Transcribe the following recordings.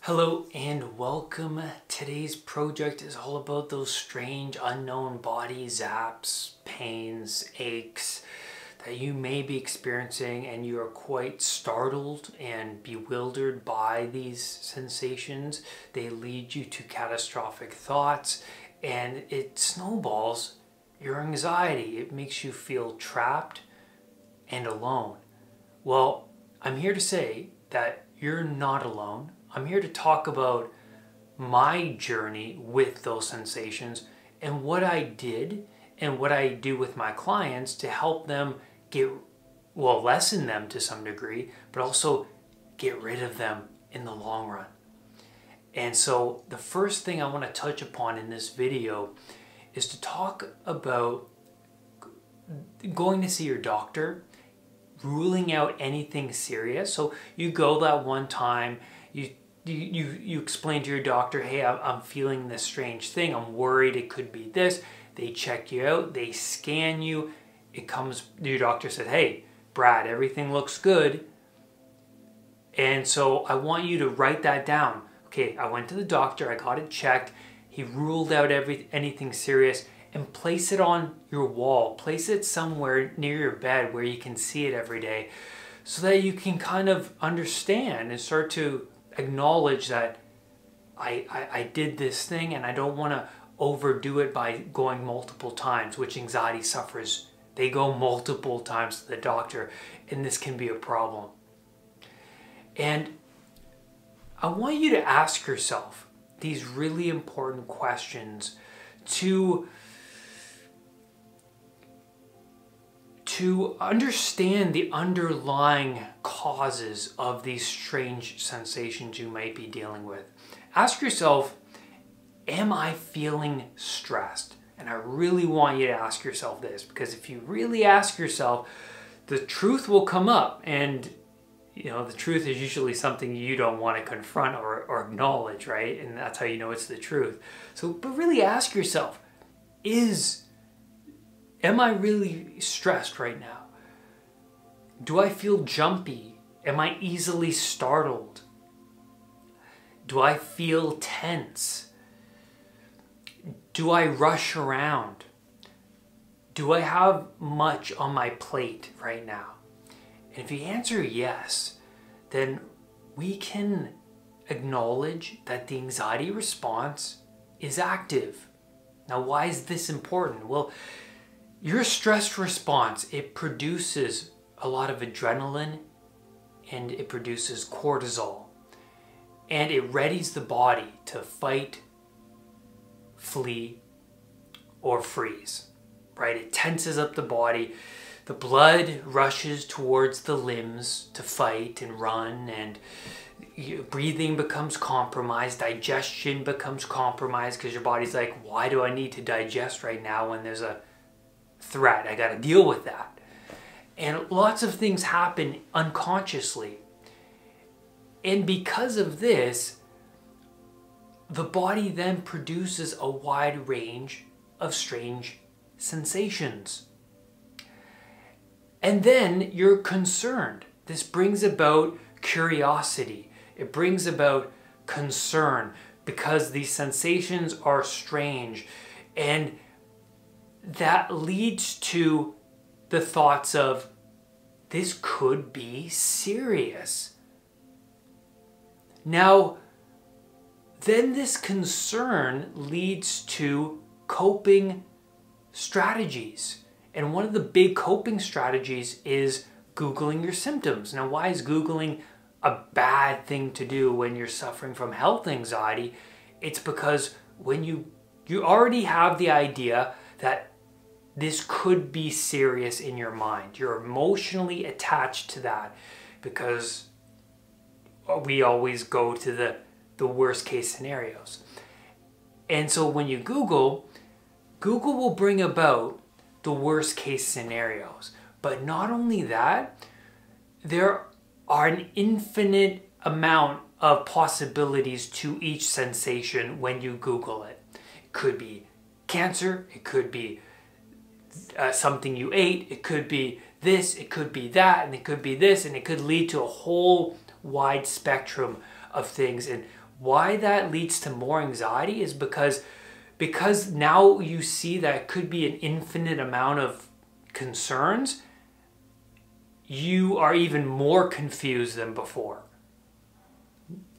Hello and welcome. Today's project is all about those strange unknown body zaps, pains, aches that you may be experiencing, and you are quite startled and bewildered by these sensations. They lead you to catastrophic thoughts and it snowballs your anxiety. It makes you feel trapped and alone. Well, I'm here to say that you're not alone. I'm here to talk about my journey with those sensations and what I did and what I do with my clients to help them lessen them to some degree, but also get rid of them in the long run. And so the first thing I want to touch upon in this video is to talk about going to see your doctor, ruling out anything serious. So you go that one time, you explain to your doctor, hey, I'm feeling this strange thing. I'm worried it could be this. They check you out. They scan you. Your doctor said, hey, Brad, everything looks good. And so I want you to write that down. Okay, I went to the doctor. I got it checked. He ruled out anything serious, and place it on your wall. Place it somewhere near your bed where you can see it every day so that you can kind of understand and start to acknowledge that I did this thing and I don't want to overdo it by going multiple times, which anxiety sufferers, they go multiple times to the doctor, and this can be a problem. And I want you to ask yourself these really important questions to understand the underlying causes of these strange sensations you might be dealing with. Ask yourself, am I feeling stressed? And I really want you to ask yourself this, because if you really ask yourself, the truth will come up. And you know, the truth is usually something you don't want to confront or acknowledge, right? And that's how you know it's the truth. So, but really ask yourself, am I really stressed right now? Do I feel jumpy? Am I easily startled? Do I feel tense? Do I rush around? Do I have much on my plate right now? And if you answer yes, then we can acknowledge that the anxiety response is active. Now, why is this important? Well, your stress response, it produces a lot of adrenaline and it produces cortisol. And it readies the body to fight, flee, or freeze, right? It tenses up the body. The blood rushes towards the limbs to fight and run, and breathing becomes compromised, digestion becomes compromised, because your body's like, why do I need to digest right now when there's a threat? I got to deal with that. And lots of things happen unconsciously. And because of this, the body then produces a wide range of strange sensations. And then you're concerned. This brings about curiosity. It brings about concern because these sensations are strange. And that leads to the thoughts of, this could be serious. Now, then this concern leads to coping strategies. And one of the big coping strategies is Googling your symptoms. Now, why is Googling a bad thing to do when you're suffering from health anxiety? It's because when you already have the idea that this could be serious in your mind. You're emotionally attached to that because we always go to the worst case scenarios. And so when you Google will bring about the worst case scenarios. But not only that, there are an infinite amount of possibilities to each sensation when you Google it. It could be cancer, it could be something you ate, it could be this, it could be that, and it could be this, and it could lead to a whole wide spectrum of things. And Why that leads to more anxiety is because now you see that it could be an infinite amount of concerns. You are even more confused than before.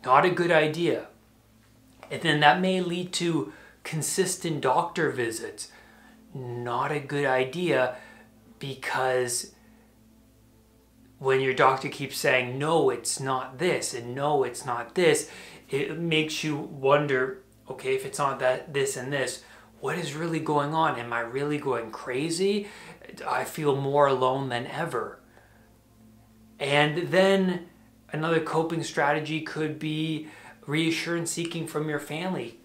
Not a good idea. And then that may lead to consistent doctor visits. Not a good idea, because when your doctor keeps saying, no, it's not this, and no, it's not this, it makes you wonder, okay, if it's not that, this, and this, what is really going on? Am I really going crazy? I feel more alone than ever. And then another coping strategy could be reassurance seeking from your family.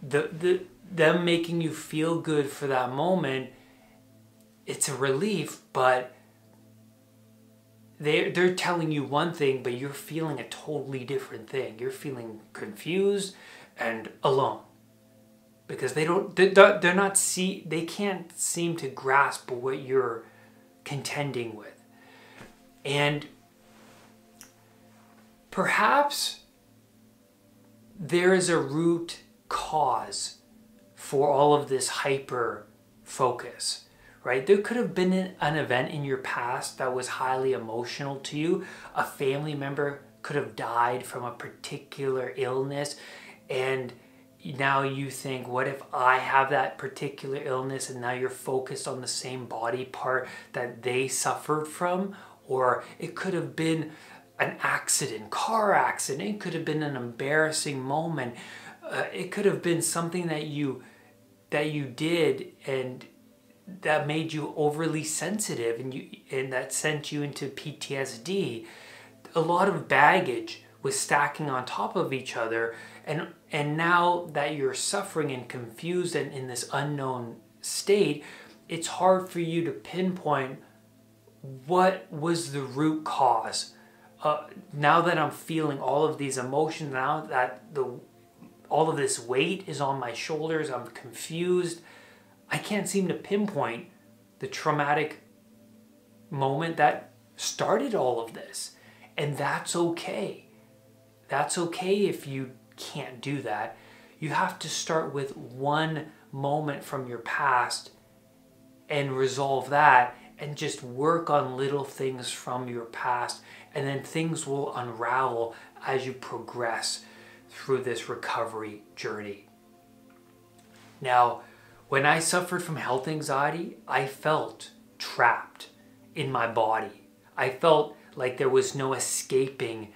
Them making you feel good for that moment, it's a relief, but they're telling you one thing, but you're feeling a totally different thing. You're feeling confused and alone because they can't seem to grasp what you're contending with. And perhaps there is a root cause for all of this hyper focus, right? There could have been an event in your past that was highly emotional to you. A family member could have died from a particular illness, and now you think, what if I have that particular illness? And now you're focused on the same body part that they suffered from. Or it could have been an accident, car accident. It could have been an embarrassing moment. It could have been something that you did and that made you overly sensitive, and that sent you into PTSD. A lot of baggage was stacking on top of each other, and now that you're suffering and confused and in this unknown state, it's hard for you to pinpoint what was the root cause. Now that I'm feeling all of these emotions, now that all of this weight is on my shoulders, I'm confused, I can't seem to pinpoint the traumatic moment that started all of this. And that's okay. That's okay if you can't do that. You have to start with one moment from your past and resolve that, and just work on little things from your past, and then things will unravel as you progress through this recovery journey. Now, when I suffered from health anxiety, I felt trapped in my body. I felt like there was no escaping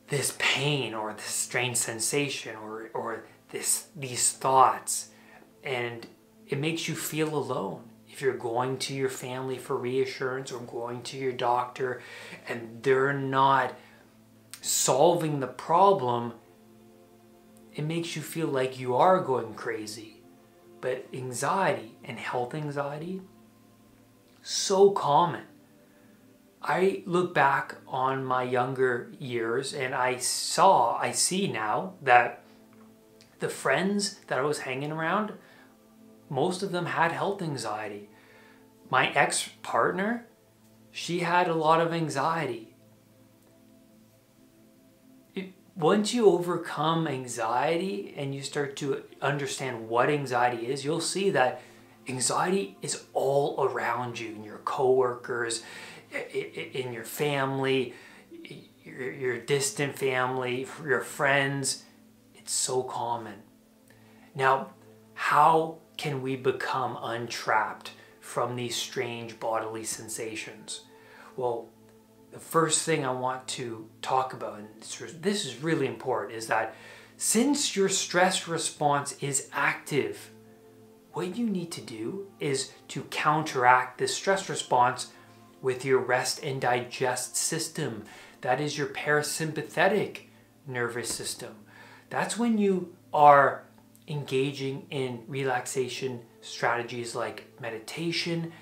this pain or this strange sensation or these thoughts. And it makes you feel alone. If you're going to your family for reassurance or going to your doctor and they're not solving the problem, it makes you feel like you are going crazy. But anxiety and health anxiety, so common. I look back on my younger years and I see now that the friends that I was hanging around, most of them had health anxiety. My ex-partner, she had a lot of anxiety. Once you overcome anxiety and you start to understand what anxiety is, you'll see that anxiety is all around you, in your coworkers, in your family, your distant family, your friends. It's so common. Now, how can we become untrapped from these strange bodily sensations? Well, the first thing I want to talk about, and this is really important, is that since your stress response is active, what you need to do is to counteract this stress response with your rest and digest system. That is your parasympathetic nervous system. That's when you are engaging in relaxation strategies like meditation,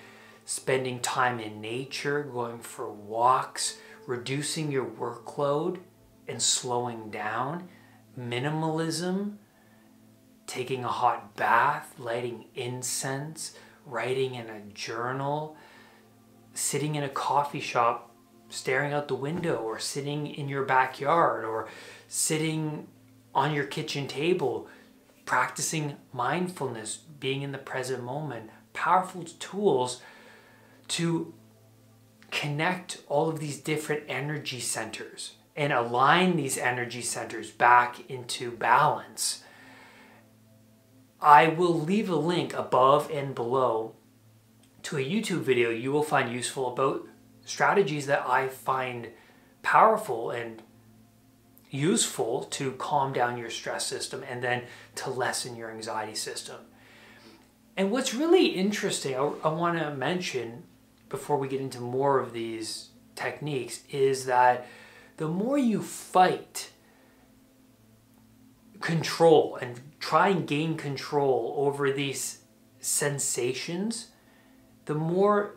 spending time in nature, going for walks, reducing your workload and slowing down, minimalism, taking a hot bath, lighting incense, writing in a journal, sitting in a coffee shop, staring out the window, or sitting in your backyard, or sitting on your kitchen table, practicing mindfulness, being in the present moment, powerful tools to connect all of these different energy centers and align these energy centers back into balance. I will leave a link above and below to a YouTube video you will find useful about strategies that I find powerful and useful to calm down your stress system and then to lessen your anxiety system. And what's really interesting, I want to mention before we get into more of these techniques, is that the more you fight control and try and gain control over these sensations, the more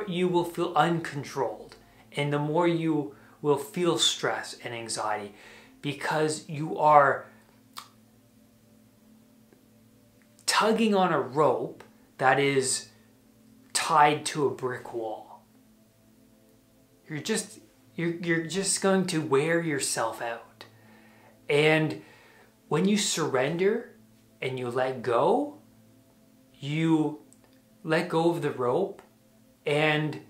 you will feel uncontrolled, and the more you will feel stress and anxiety, because you are tugging on a rope that is tied to a brick wall. You're just going to wear yourself out. And when you surrender and you let go of the rope, and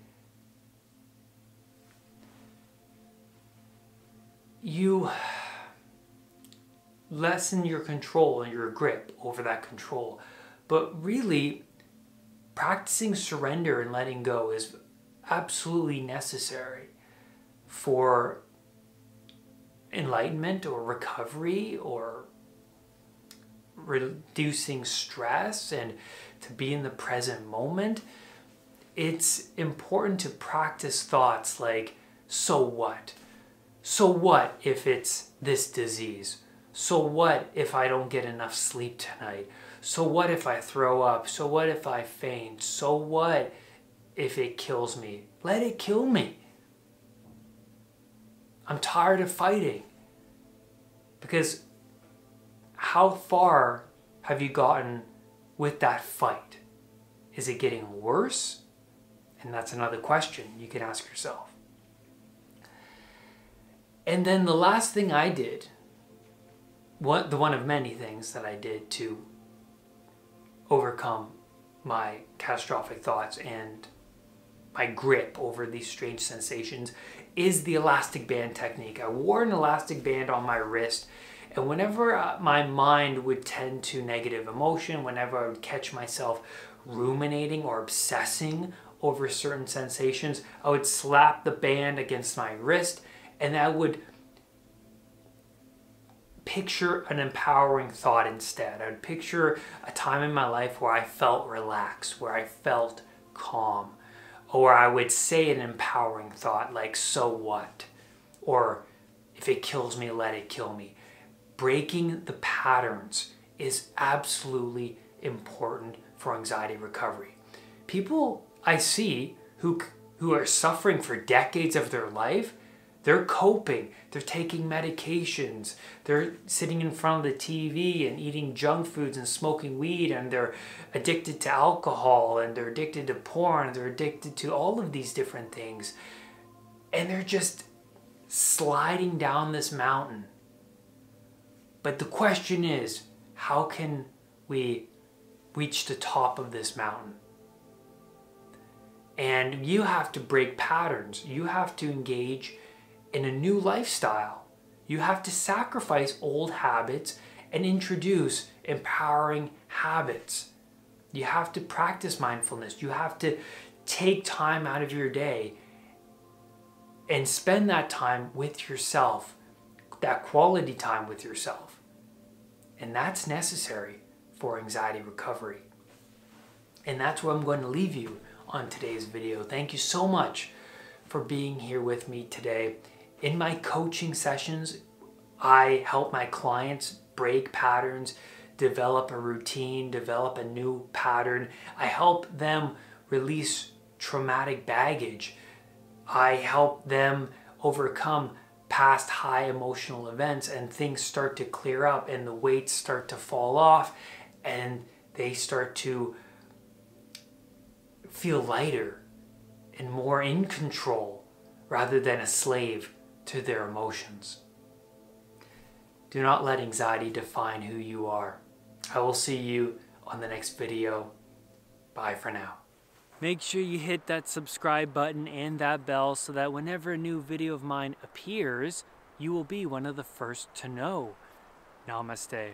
you lessen your control and your grip over that control. But really, practicing surrender and letting go is absolutely necessary for enlightenment or recovery or reducing stress and to be in the present moment. It's important to practice thoughts like, so what? So what if it's this disease? So what if I don't get enough sleep tonight? So what if I throw up? So what if I faint? So what if it kills me? Let it kill me. I'm tired of fighting. Because how far have you gotten with that fight? Is it getting worse? And that's another question you can ask yourself. And then the last thing I did, the one of many things that I did to overcome my catastrophic thoughts and my grip over these strange sensations, is the elastic band technique. I wore an elastic band on my wrist, and whenever my mind would tend to negative emotion, whenever I would catch myself ruminating or obsessing over certain sensations, I would slap the band against my wrist, and I would picture an empowering thought instead. I would picture a time in my life where I felt relaxed, where I felt calm, or I would say an empowering thought like, so what? Or, if it kills me, let it kill me. Breaking the patterns is absolutely important for anxiety recovery. People I see who are suffering for decades of their life, they're coping, they're taking medications, they're sitting in front of the TV and eating junk foods and smoking weed, and they're addicted to alcohol, and they're addicted to porn, they're addicted to all of these different things. And they're just sliding down this mountain. But the question is, how can we reach the top of this mountain? And you have to break patterns. You have to engage in a new lifestyle. You have to sacrifice old habits and introduce empowering habits. You have to practice mindfulness. You have to take time out of your day and spend that time with yourself, that quality time with yourself. And that's necessary for anxiety recovery. And that's where I'm going to leave you on today's video. Thank you so much for being here with me today. In my coaching sessions, I help my clients break patterns, develop a routine, develop a new pattern. I help them release traumatic baggage. I help them overcome past high emotional events, and things start to clear up and the weights start to fall off and they start to feel lighter and more in control rather than a slave to their emotions. Do not let anxiety define who you are. I will see you on the next video. Bye for now. Make sure you hit that subscribe button and that bell so that whenever a new video of mine appears, you will be one of the first to know. Namaste.